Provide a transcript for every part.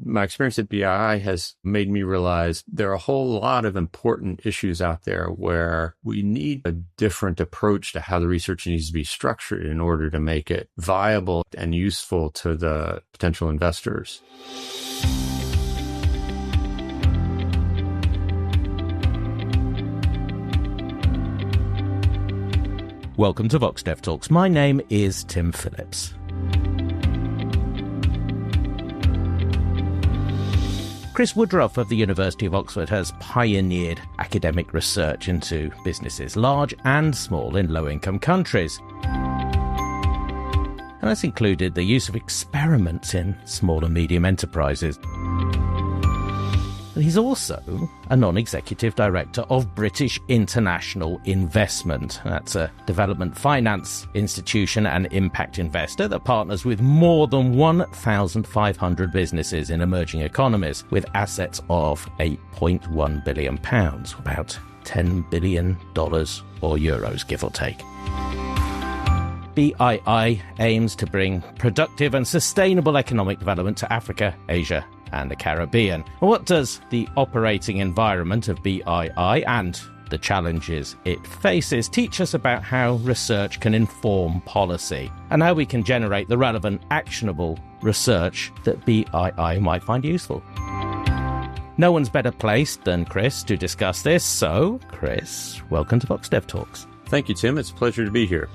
My experience at BII has made me realize there are a whole lot of important issues out there where we need a different approach to how the research needs to be structured in order to make it viable and useful to the potential investors. Welcome to VoxDevTalks. My name is Tim Phillips. Chris Woodruff of the University of Oxford has pioneered academic research into businesses, large and small, in low-income countries. And that's included the use of experiments in small and medium enterprises. And he's also a non-executive director of British International Investment. That's a development finance institution and impact investor that partners with more than 1,500 businesses in emerging economies with assets of £8.1 billion, about $10 billion or euros, give or take. BII aims to bring productive and sustainable economic development to Africa, Asia, and the Caribbean. What does the operating environment of BII and the challenges it faces teach us about how research can inform policy and how we can generate the relevant, actionable research that BII might find useful? No one's better placed than Chris to discuss this, so Chris, welcome to VoxDevTalks. Thank you, Tim. It's a pleasure to be here.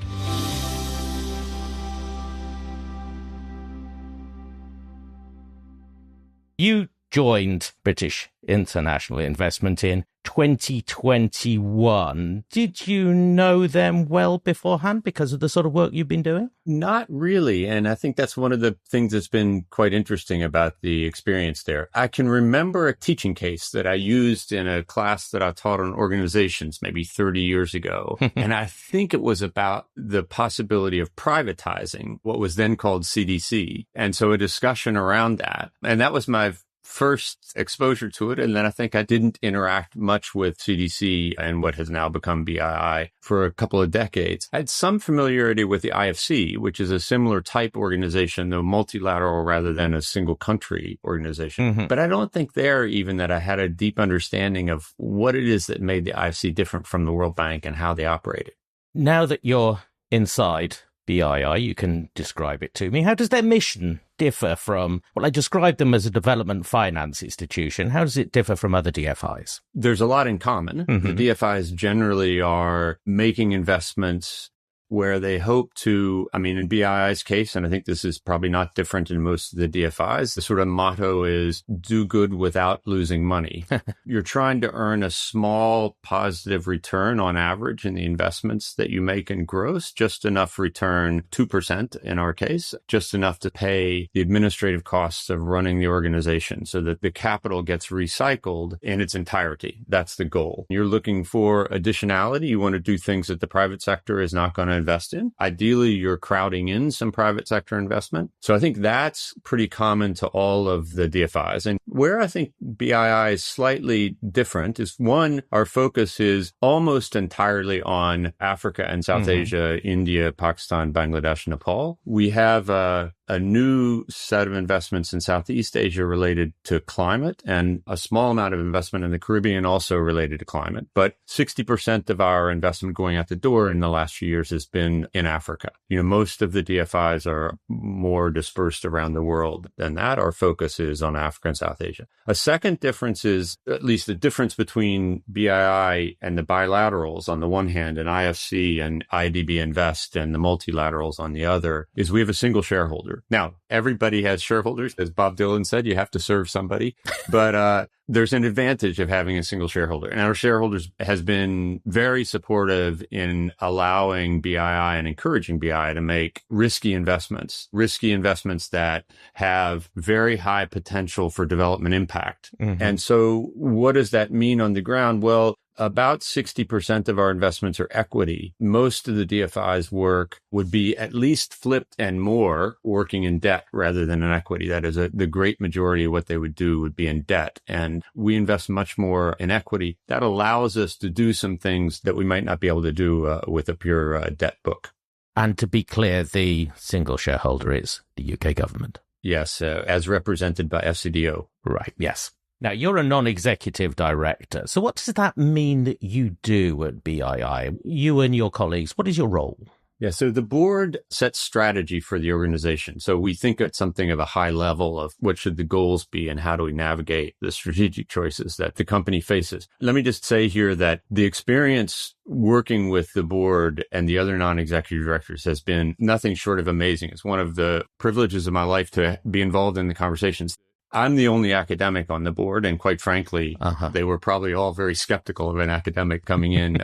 You joined British International Investment in 2021. Did you know them well beforehand because of the sort of work you've been doing? Not really. And I think that's one of the things that's been quite interesting about the experience there. I can remember a teaching case that I used in a class that I taught on organizations maybe 30 years ago. And I think it was about the possibility of privatizing what was then called CDC. And so a discussion around that. And that was my first exposure to it. And then I think I didn't interact much with CDC and what has now become BII for a couple of decades. I had some familiarity with the IFC, which is a similar type organization, though multilateral rather than a single country organization. Mm-hmm. But I don't think there even that I had a deep understanding of what it is that made the IFC different from the World Bank and how they operated. Now that you're inside BII, you can describe it to me. How does their mission differ from, well, I described them as a development finance institution. How does it differ from other DFIs? There's a lot in common. Mm-hmm. The DFIs generally are making investments where they hope to, in BII's case, and I think this is probably not different in most of the DFIs, the sort of motto is do good without losing money. You're trying to earn a small positive return on average in the investments that you make in gross, just enough return, 2% in our case, just enough to pay the administrative costs of running the organization so that the capital gets recycled in its entirety. That's the goal. You're looking for additionality. You want to do things that the private sector is not going to invest in. Ideally, you're crowding in some private sector investment. So I think that's pretty common to all of the DFIs. And where I think BII is slightly different is, one, our focus is almost entirely on Africa and South Asia, India, Pakistan, Bangladesh, Nepal. We have a new set of investments in Southeast Asia related to climate and a small amount of investment in the Caribbean also related to climate. But 60% of our investment going out the door in the last few years has been in Africa. Most of the DFIs are more dispersed around the world than that. Our focus is on Africa and South Asia. A second difference is, at least the difference between BII and the bilaterals on the one hand and IFC and IDB Invest and the multilaterals on the other, is we have a single shareholder. Now, everybody has shareholders. As Bob Dylan said, you have to serve somebody. But there's an advantage of having a single shareholder. And our shareholders has been very supportive in allowing BII and encouraging BII to make risky investments that have very high potential for development impact. Mm-hmm. And so what does that mean on the ground? Well, about 60% of our investments are equity. Most of the DFI's work would be at least flipped and more working in debt rather than in equity. That is, the great majority of what they would do would be in debt. And we invest much more in equity. That allows us to do some things that we might not be able to do with a pure debt book. And to be clear, the single shareholder is the UK government. Yes, as represented by FCDO. Right, yes. Now, you're a non-executive director. So what does that mean that you do at BII? You and your colleagues, what is your role? Yeah, so the board sets strategy for the organization. So we think at something of a high level of what should the goals be and how do we navigate the strategic choices that the company faces. Let me just say here that the experience working with the board and the other non-executive directors has been nothing short of amazing. It's one of the privileges of my life to be involved in the conversations. I'm the only academic on the board, and quite frankly, they were probably all very skeptical of an academic coming in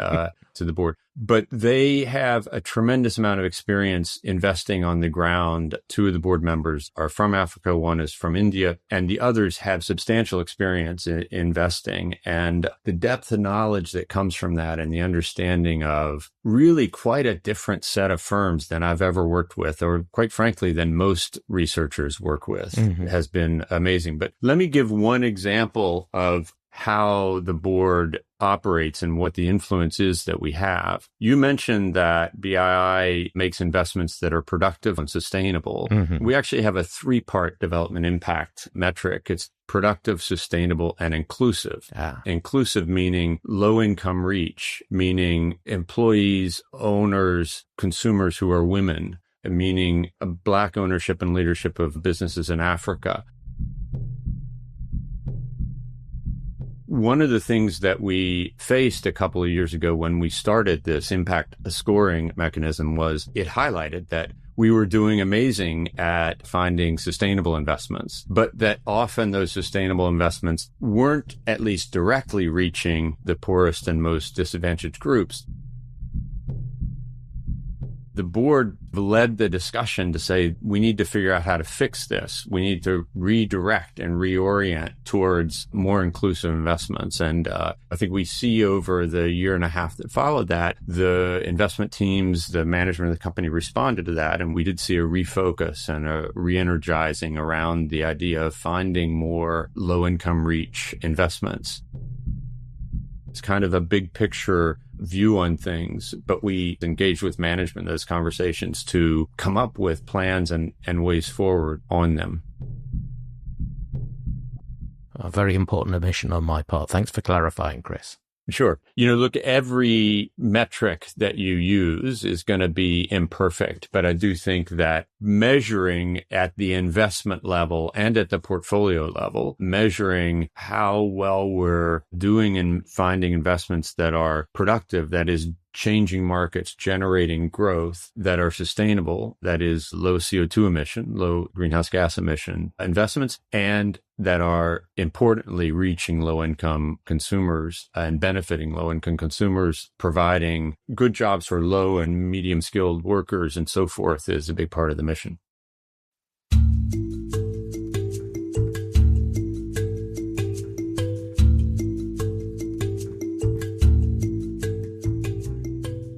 to the board. But they have a tremendous amount of experience investing on the ground. Two of the board members are from Africa, one is from India, and the others have substantial experience in investing. And the depth of knowledge that comes from that and the understanding of really quite a different set of firms than I've ever worked with, or quite frankly, than most researchers work with, has been amazing. But let me give one example of how the board operates and what the influence is that we have. You mentioned that BII makes investments that are productive and sustainable. We actually have a 3-part development impact metric. It's productive, sustainable, and inclusive. Inclusive meaning low income reach, meaning employees, owners, consumers who are women, meaning Black ownership and leadership of businesses in Africa. One of the things that we faced a couple of years ago when we started this impact scoring mechanism was it highlighted that we were doing amazing at finding sustainable investments, but that often those sustainable investments weren't at least directly reaching the poorest and most disadvantaged groups. The board led the discussion to say, we need to figure out how to fix this. We need to redirect and reorient towards more inclusive investments. And I think we see over the year and a half that followed that, the investment teams, the management of the company responded to that. And we did see a refocus and a re-energizing around the idea of finding more low-income reach investments. It's kind of a big picture view on things, but we engage with management in those conversations to come up with plans and ways forward on them. A very important omission on my part. Thanks for clarifying, Chris. Sure. Look, every metric that you use is going to be imperfect, but I do think that measuring at the investment level and at the portfolio level, measuring how well we're doing in finding investments that are productive, that is changing markets, generating growth, that are sustainable, that is low CO2 emission, low greenhouse gas emission investments, and that are importantly reaching low-income consumers and benefiting low-income consumers, providing good jobs for low and medium-skilled workers and so forth is a big part of the mission.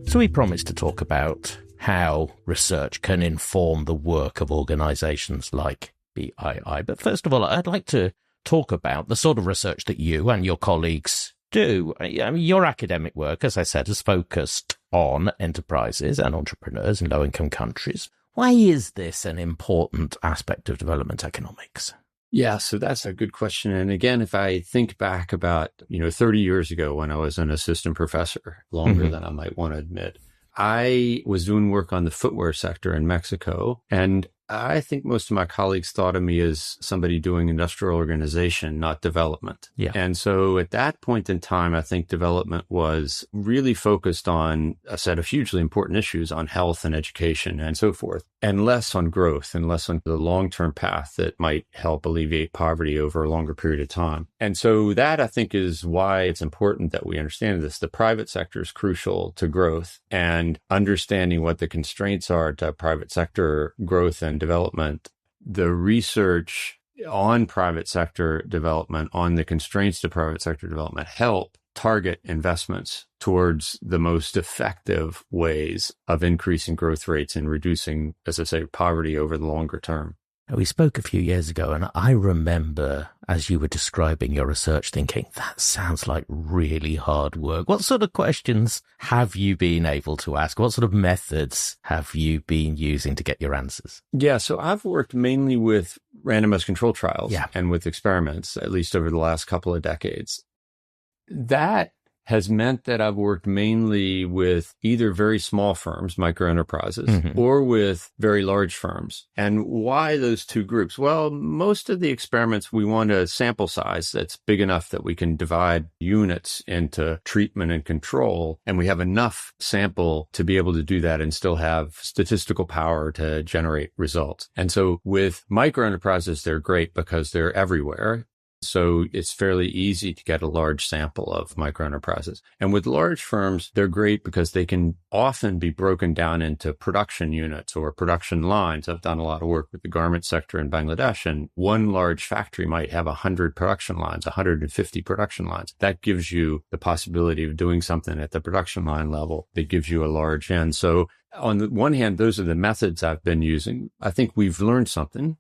So we promised to talk about how research can inform the work of organizations like BII. But first of all, I'd like to talk about the sort of research that you and your colleagues do. I mean, your academic work, as I said, is focused on enterprises and entrepreneurs in low-income countries. Why is this an important aspect of development economics? Yeah, so that's a good question. And again, if I think back about, 30 years ago when I was an assistant professor, longer than I might want to admit, I was doing work on the footwear sector in Mexico. And I think most of my colleagues thought of me as somebody doing industrial organization, not development. Yeah. And so at that point in time, I think development was really focused on a set of hugely important issues on health and education and so forth, and less on growth and less on the long-term path that might help alleviate poverty over a longer period of time. And so that, I think, is why it's important that we understand this. The private sector is crucial to growth, and understanding what the constraints are to private sector growth and development. The research on private sector development, on the constraints to private sector development, help target investments towards the most effective ways of increasing growth rates and reducing, as I say, poverty over the longer term. We spoke a few years ago, and I remember as you were describing your research, thinking, that sounds like really hard work? What sort of questions have you been able to ask? What sort of methods have you been using to get your answers? Yeah, so I've worked mainly with randomized control trials and with experiments, at least over the last couple of decades. That has meant that I've worked mainly with either very small firms, micro enterprises, or with very large firms. And why those two groups? Well, most of the experiments, we want a sample size that's big enough that we can divide units into treatment and control. And we have enough sample to be able to do that and still have statistical power to generate results. And so with micro enterprises, they're great because they're everywhere. So it's fairly easy to get a large sample of micro enterprises. And with large firms, they're great because they can often be broken down into production units or production lines. I've done a lot of work with the garment sector in Bangladesh, and one large factory might have 100 production lines, 150 production lines. That gives you the possibility of doing something at the production line level that gives you a large end. So on the one hand, those are the methods I've been using. I think we've learned something.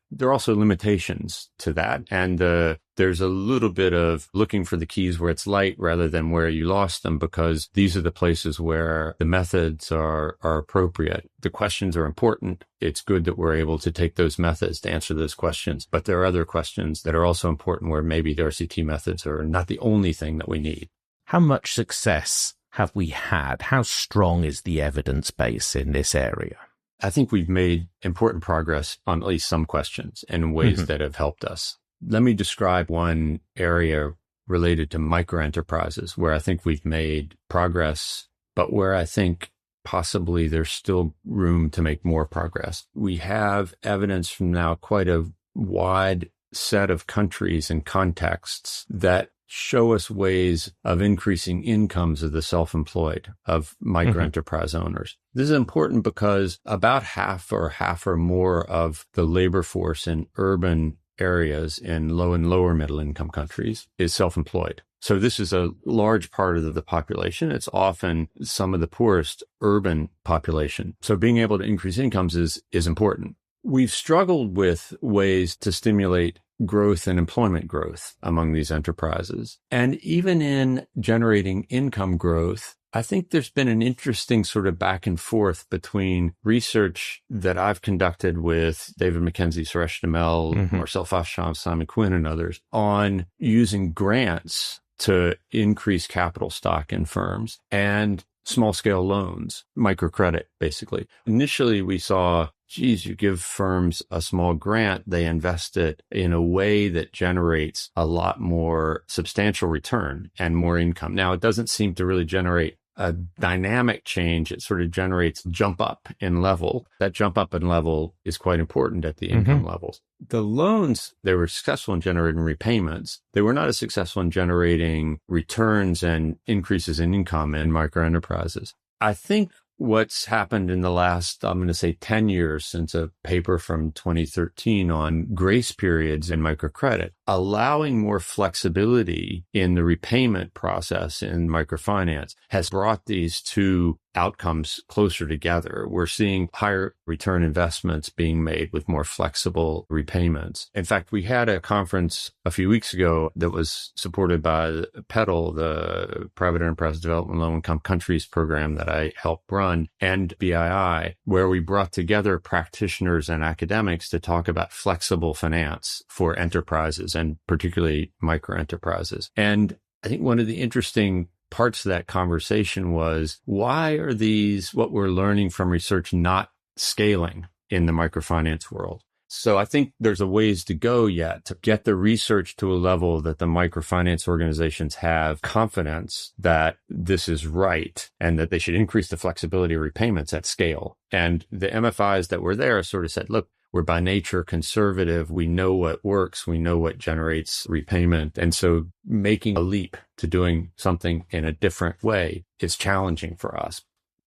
There are also limitations to that. And there's a little bit of looking for the keys where it's light rather than where you lost them, because these are the places where the methods are appropriate. The questions are important. It's good that we're able to take those methods to answer those questions. But there are other questions that are also important where maybe the RCT methods are not the only thing that we need. How much success have we had? How strong is the evidence base in this area? I think we've made important progress on at least some questions in ways that have helped us. Let me describe one area related to micro enterprises where I think we've made progress, but where I think possibly there's still room to make more progress. We have evidence from now quite a wide set of countries and contexts that show us ways of increasing incomes of the self-employed, of micro enterprise owners. This is important because about half or more of the labor force in urban areas in low and lower middle income countries is self-employed. So this is a large part of the population. It's often some of the poorest urban population. So being able to increase incomes is important. We've struggled with ways to stimulate growth and employment growth among these enterprises. And even in generating income growth, I think there's been an interesting sort of back and forth between research that I've conducted with David McKenzie, Suresh Damel, Marcel Fasham, Simon Quinn, and others on using grants to increase capital stock in firms and small scale loans, microcredit, basically. Initially, we saw, geez, you give firms a small grant, they invest it in a way that generates a lot more substantial return and more income. Now, it doesn't seem to really generate a dynamic change. It sort of generates jump up in level. That jump up in level is quite important at the income levels. The loans, they were successful in generating repayments. They were not as successful in generating returns and increases in income in micro enterprises. I think what's happened in the last, I'm going to say 10 years since a paper from 2013 on grace periods in microcredit, allowing more flexibility in the repayment process in microfinance has brought these two outcomes closer together. We're seeing higher return investments being made with more flexible repayments. In fact, we had a conference a few weeks ago that was supported by PEDAL, the Private Enterprise Development Low Income Countries program that I helped run, and BII, where we brought together practitioners and academics to talk about flexible finance for enterprises and particularly micro enterprises. And I think one of the interesting parts of that conversation was, why are these, what we're learning from research, not scaling in the microfinance world? So I think there's a ways to go yet to get the research to a level that the microfinance organizations have confidence that this is right and that they should increase the flexibility of repayments at scale. And the MFIs that were there sort of said, look, we're by nature conservative. We know what works. We know what generates repayment. And so making a leap to doing something in a different way is challenging for us.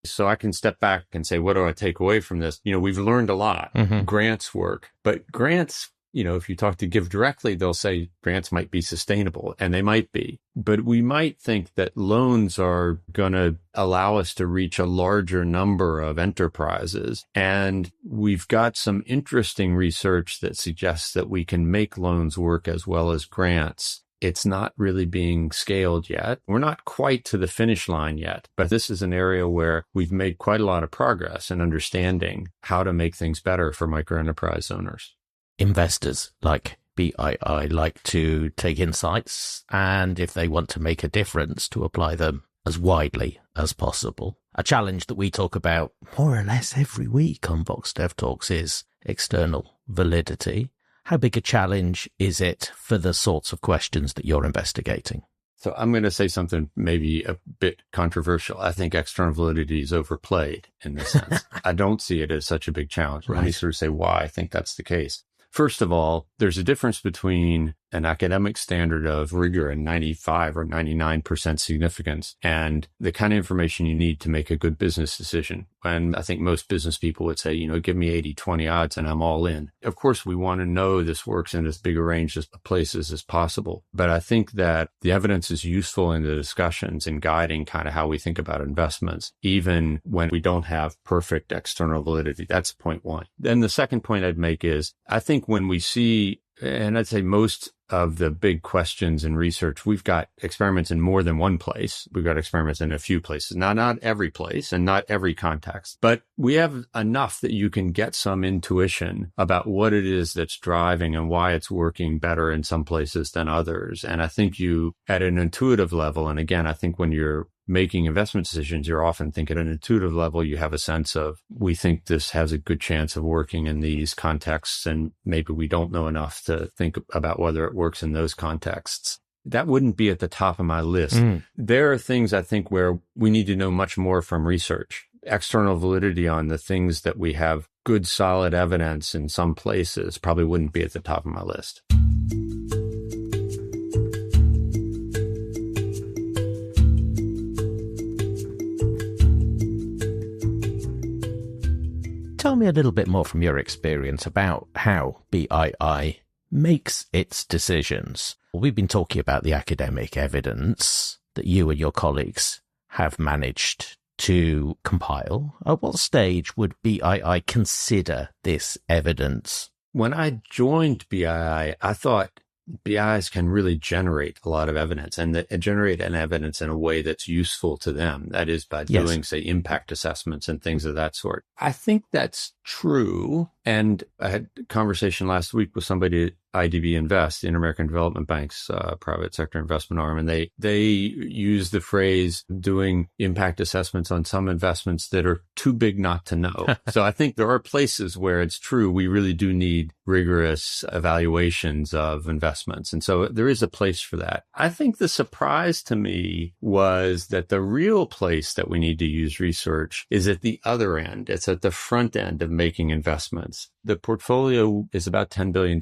So I can step back and say, what do I take away from this? You know, we've learned a lot. Grants work, but grants if you talk to Give Directly, they'll say grants might be sustainable, and they might be. But we might think that loans are going to allow us to reach a larger number of enterprises. And we've got some interesting research that suggests that we can make loans work as well as grants. It's not really being scaled yet. We're not quite to the finish line yet, but this is an area where we've made quite a lot of progress in understanding how to make things better for microenterprise owners. Investors like BII like to take insights, and if they want to make a difference, to apply them as widely as possible. A challenge that we talk about more or less every week on VoxDevTalks is external validity. How big a challenge is it for the sorts of questions that you're investigating? So I'm going to say something maybe a bit controversial. I think external validity is overplayed in this sense. I don't see it as such a big challenge. Right. Let me sort of say why I think that's the case. First of all, there's a difference between an academic standard of rigor and 95 or 99% significance and the kind of information you need to make a good business decision. And I think most business people would say, give me 80-20 odds and I'm all in. Of course, we want to know this works in as big a range of places as possible. But I think that the evidence is useful in the discussions and guiding kind of how we think about investments, even when we don't have perfect external validity. That's point one. Then the second point I'd make is, I think when we see, and I'd say most of the big questions in research, we've got experiments in more than one place. We've got experiments in a few places. Now, not every place and not every context, but we have enough that you can get some intuition about what it is that's driving and why it's working better in some places than others. And I think you, at an intuitive level, and again, I think when you're making investment decisions, you're often thinking at an intuitive level, you have a sense of, we think this has a good chance of working in these contexts, and maybe we don't know enough to think about whether it works in those contexts. That wouldn't be at the top of my list. There are things I think where we need to know much more from research. External validity on the things that we have good, solid evidence in some places probably wouldn't be at the top of my list. Tell me a little bit more from your experience about how BII makes its decisions. We've been talking about the academic evidence that you and your colleagues have managed to compile. At what stage would BII consider this evidence? When I joined BII, I thought BIs can really generate a lot of evidence and generate an evidence in a way that's useful to them. That is by doing, say, impact assessments and things of that sort. I think that's true. And I had a conversation last week with somebody at IDB Invest, the Inter-American Development Bank's private sector investment arm, and they use the phrase doing impact assessments on some investments that are too big not to know. So I think there are places where it's true. We really do need rigorous evaluations of investments. And so there is a place for that. I think the surprise to me was that the real place that we need to use research is at the other end. It's at the front end of making investments. The portfolio is about $10 billion.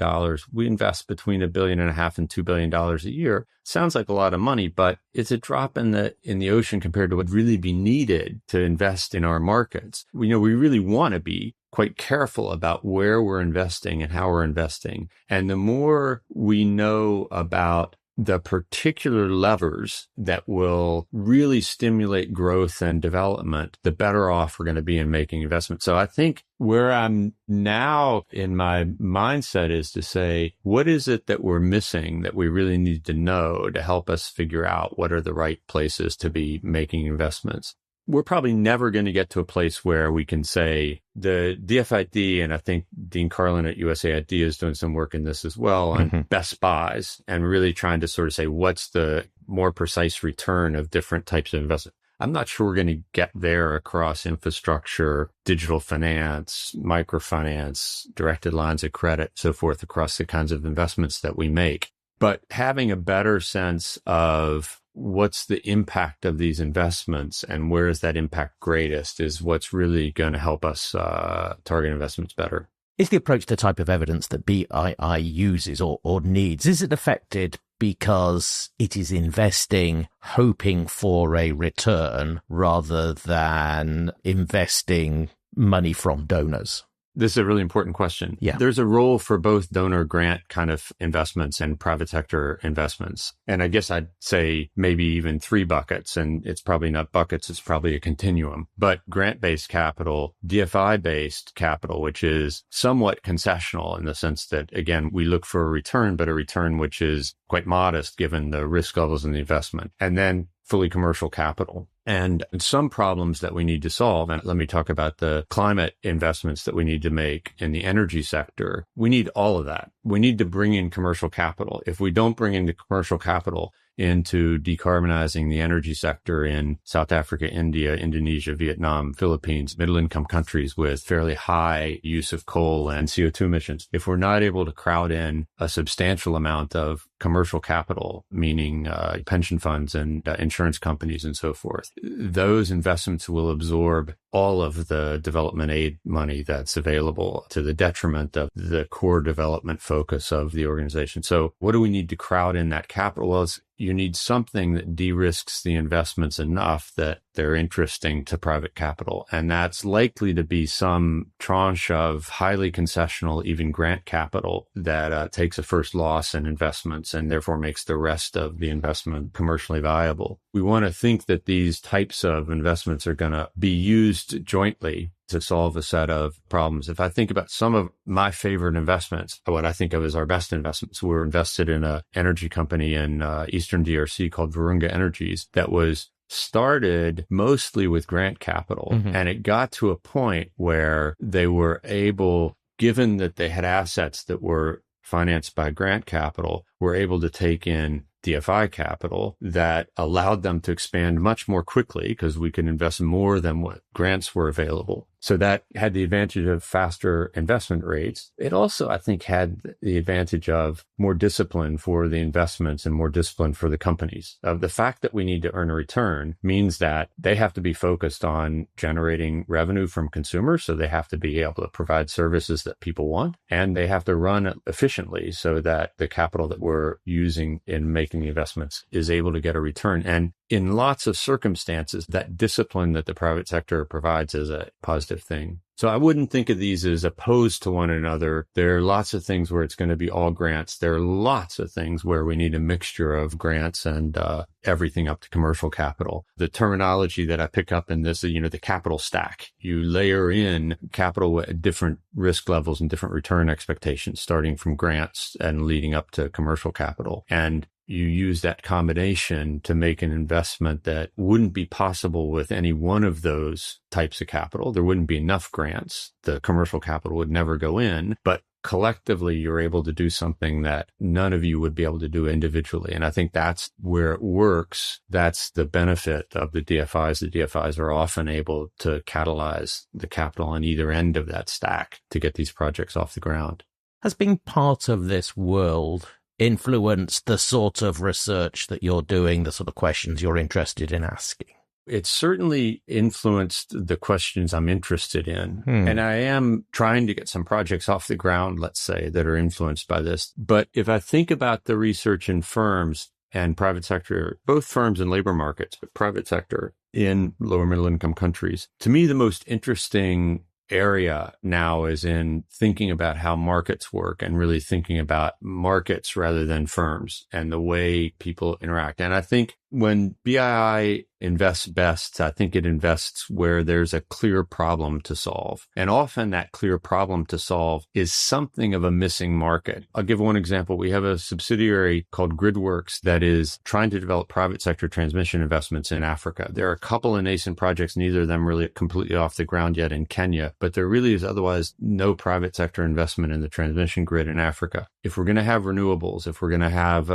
We invest between $1.5 billion and $2 billion a year. Sounds like a lot of money, but it's a drop in the ocean compared to what would really be needed to invest in our markets. We really want to be quite careful about where we're investing and how we're investing. And the more we know about the particular levers that will really stimulate growth and development, the better off we're going to be in making investments. So I think where I'm now in my mindset is to say, what is it that we're missing that we really need to know to help us figure out what are the right places to be making investments? We're probably never going to get to a place where we can say the DFID, and I think Dean Carlin at USAID is doing some work in this as well, on best buys and really trying to sort of say, what's the more precise return of different types of investment? I'm not sure we're going to get there across infrastructure, digital finance, microfinance, directed lines of credit, so forth, across the kinds of investments that we make. But having a better sense of what's the impact of these investments and where is that impact greatest is what's really going to help us target investments better. Is the approach the type of evidence that BII uses or needs? Is it affected because it is investing hoping for a return rather than investing money from donors? This is a really important question. Yeah. There's a role for both donor grant kind of investments and private sector investments. And I guess I'd say maybe even 3 buckets, and it's probably not buckets, it's probably a continuum. But grant-based capital, DFI-based capital, which is somewhat concessional in the sense that, again, we look for a return, but a return which is quite modest given the risk levels in the investment. And then fully commercial capital. And some problems that we need to solve, and let me talk about the climate investments that we need to make in the energy sector. We need all of that. We need to bring in commercial capital. If we don't bring in the commercial capital into decarbonizing the energy sector in South Africa, India, Indonesia, Vietnam, Philippines, middle-income countries with fairly high use of coal and CO2 emissions, if we're not able to crowd in a substantial amount of commercial capital, meaning pension funds and insurance companies and so forth, those investments will absorb all of the development aid money that's available to the detriment of the core development focus of the organization. So what do we need to crowd in that capital? Well, you need something that de-risks the investments enough that they're interesting to private capital. And that's likely to be some tranche of highly concessional, even grant capital that takes a first loss in investments and therefore makes the rest of the investment commercially viable. We want to think that these types of investments are going to be used jointly to solve a set of problems. If I think about some of my favorite investments, what I think of as our best investments, we're invested in an energy company in Eastern DRC called Virunga Energies that was started mostly with grant capital. Mm-hmm. And it got to a point where they were able, given that they had assets that were financed by grant capital, were able to take in DFI capital that allowed them to expand much more quickly because we could invest more than what grants were available. So that had the advantage of faster investment rates. It also, I think, had the advantage of more discipline for the investments and more discipline for the companies. The fact that we need to earn a return means that they have to be focused on generating revenue from consumers. So they have to be able to provide services that people want, and they have to run efficiently so that the capital that we're using in making the investments is able to get a return. And in lots of circumstances, that discipline that the private sector provides is a positive thing. So I wouldn't think of these as opposed to one another. There are lots of things where it's going to be all grants. There are lots of things where we need a mixture of grants and everything up to commercial capital. The terminology that I pick up in this, the capital stack. You layer in capital at different risk levels and different return expectations, starting from grants and leading up to commercial capital. And you use that combination to make an investment that wouldn't be possible with any one of those types of capital. There wouldn't be enough grants. The commercial capital would never go in, but collectively you're able to do something that none of you would be able to do individually. And I think that's where it works. That's the benefit of the DFIs. The DFIs are often able to catalyze the capital on either end of that stack to get these projects off the ground. Has being part of this world influenced the sort of research that you're doing, the sort of questions you're interested in asking? It's certainly influenced the questions I'm interested in. And I am trying to get some projects off the ground, let's say, that are influenced by this. But if I think about the research in firms and private sector, both firms and labor markets, but private sector in lower middle income countries, to me, the most interesting area now is in thinking about how markets work and really thinking about markets rather than firms and the way people interact. And I think when BII invests best, I think it invests where there's a clear problem to solve. And often that clear problem to solve is something of a missing market. I'll give one example. We have a subsidiary called GridWorks that is trying to develop private sector transmission investments in Africa. There are a couple of nascent projects, neither of them really completely off the ground yet in Kenya, but there really is otherwise no private sector investment in the transmission grid in Africa. If we're going to have renewables, if we're going to have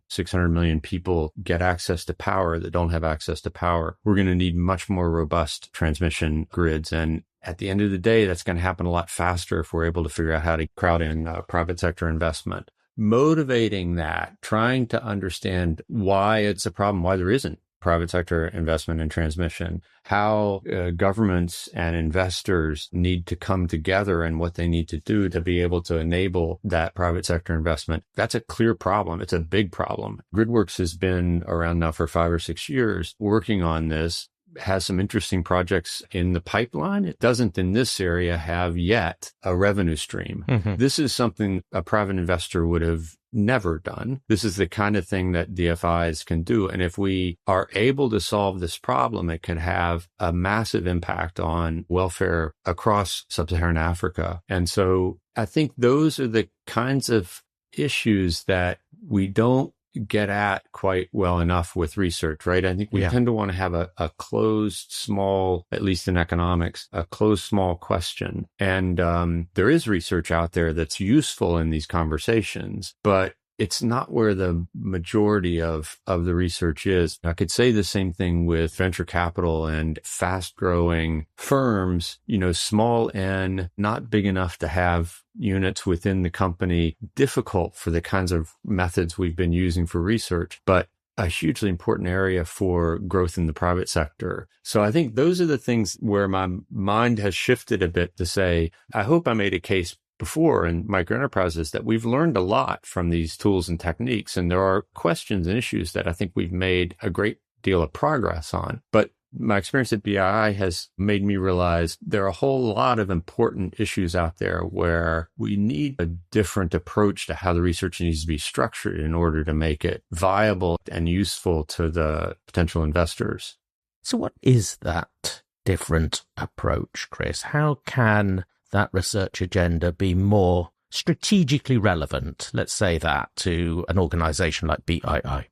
600 million people get access to power that don't have access to power, we're going to need much more robust transmission grids. And at the end of the day, that's going to happen a lot faster if we're able to figure out how to crowd in private sector investment. Motivating that, trying to understand why it's a problem, why there isn't private sector investment in transmission, how governments and investors need to come together and what they need to do to be able to enable that private sector investment. That's a clear problem. It's a big problem. GridWorks has been around now for 5 or 6 years working on this. has some interesting projects in the pipeline. It doesn't in this area have yet a revenue stream. This is something a private investor would have never done. This is the kind of thing that DFIs can do. And if we are able to solve this problem, it can have a massive impact on welfare across sub-Saharan Africa. And so I think those are the kinds of issues that we don't get at quite well enough with research, right? I think we tend to want to have a closed, small, at least in economics, a closed, small question. And there is research out there that's useful in these conversations, but it's not where the majority of the research is. I could say the same thing with venture capital and fast growing firms, small N, not big enough to have units within the company, difficult for the kinds of methods we've been using for research, but a hugely important area for growth in the private sector. So I think those are the things where my mind has shifted a bit to say, I hope I made a case before in microenterprises that we've learned a lot from these tools and techniques. And there are questions and issues that I think we've made a great deal of progress on. But my experience at BII has made me realize there are a whole lot of important issues out there where we need a different approach to how the research needs to be structured in order to make it viable and useful to the potential investors. So what is that different approach, Chris? How can that research agenda be more strategically relevant, let's say that, to an organization like BII?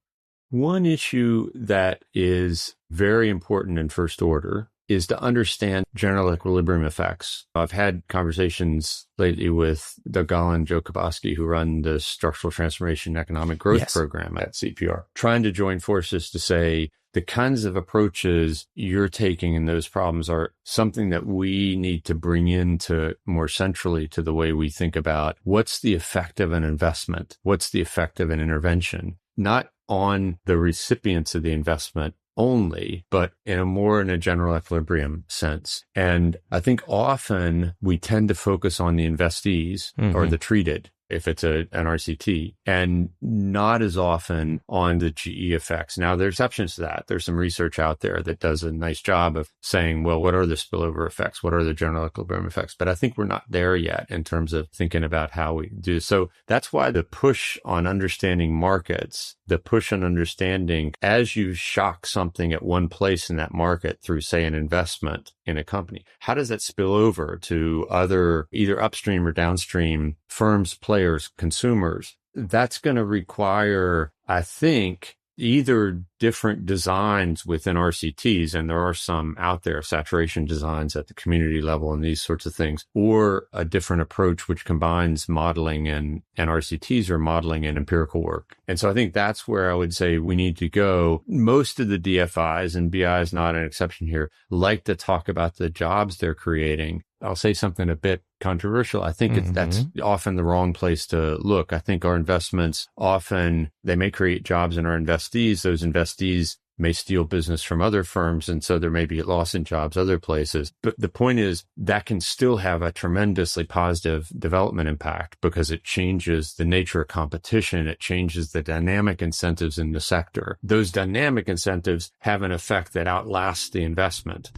One issue that is very important in first order is to understand general equilibrium effects. I've had conversations lately with Doug Gall and Joe Koboski, who run the Structural Transformation Economic Growth Program at CPR, trying to join forces to say the kinds of approaches you're taking in those problems are something that we need to bring into more centrally to the way we think about what's the effect of an investment, what's the effect of an intervention, not on the recipients of the investment only, but in a general equilibrium sense. And I think often we tend to focus on the investees or the treated, if it's an RCT, and not as often on the GE effects. Now, there are exceptions to that. There's some research out there that does a nice job of saying, well, what are the spillover effects? What are the general equilibrium effects? But I think we're not there yet in terms of thinking about how we do. So that's why the push on understanding markets, the push on understanding as you shock something at one place in that market through, say, an investment in a company, how does that spill over to other either upstream or downstream firms, players, consumers? That's going to require, I think, either different designs within RCTs, and there are some out there, saturation designs at the community level and these sorts of things, or a different approach which combines modeling and RCTs or modeling and empirical work. And so I think that's where I would say we need to go. Most of the DFIs, and BI is not an exception here, like to talk about the jobs they're creating. I'll say something a bit controversial. I think that's often the wrong place to look. I think our investments often, they may create jobs in our investees. Those investees may steal business from other firms, and so there may be a loss in jobs other places. But the point is that can still have a tremendously positive development impact because it changes the nature of competition. It changes the dynamic incentives in the sector. Those dynamic incentives have an effect that outlasts the investment.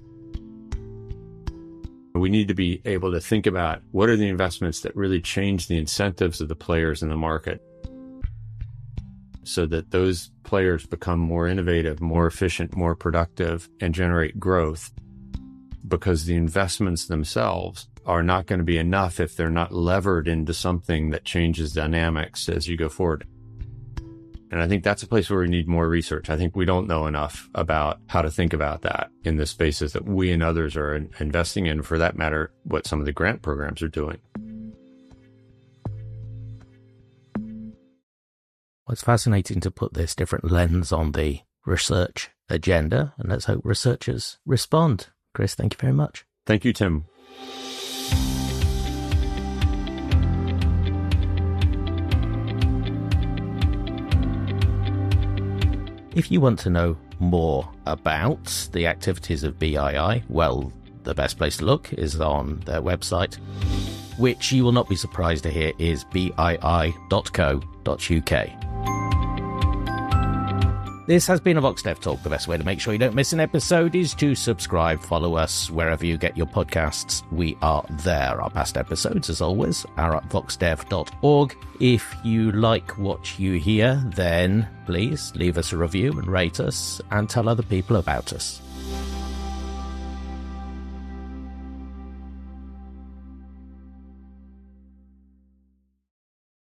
We need to be able to think about what are the investments that really change the incentives of the players in the market so that those players become more innovative, more efficient, more productive, and generate growth, because the investments themselves are not going to be enough if they're not levered into something that changes dynamics as you go forward. And I think that's a place where we need more research. I think we don't know enough about how to think about that in the spaces that we and others are investing in, for that matter, what some of the grant programs are doing. Well, it's fascinating to put this different lens on the research agenda, and let's hope researchers respond. Chris, thank you very much. Thank you, Tim. If you want to know more about the activities of BII, well, the best place to look is on their website, which you will not be surprised to hear is bii.co.uk. This has been a VoxDev Talk. The best way to make sure you don't miss an episode is to subscribe, follow us wherever you get your podcasts. We are there. Our past episodes, as always, are at voxdev.org. If you like what you hear, then please leave us a review and rate us and tell other people about us.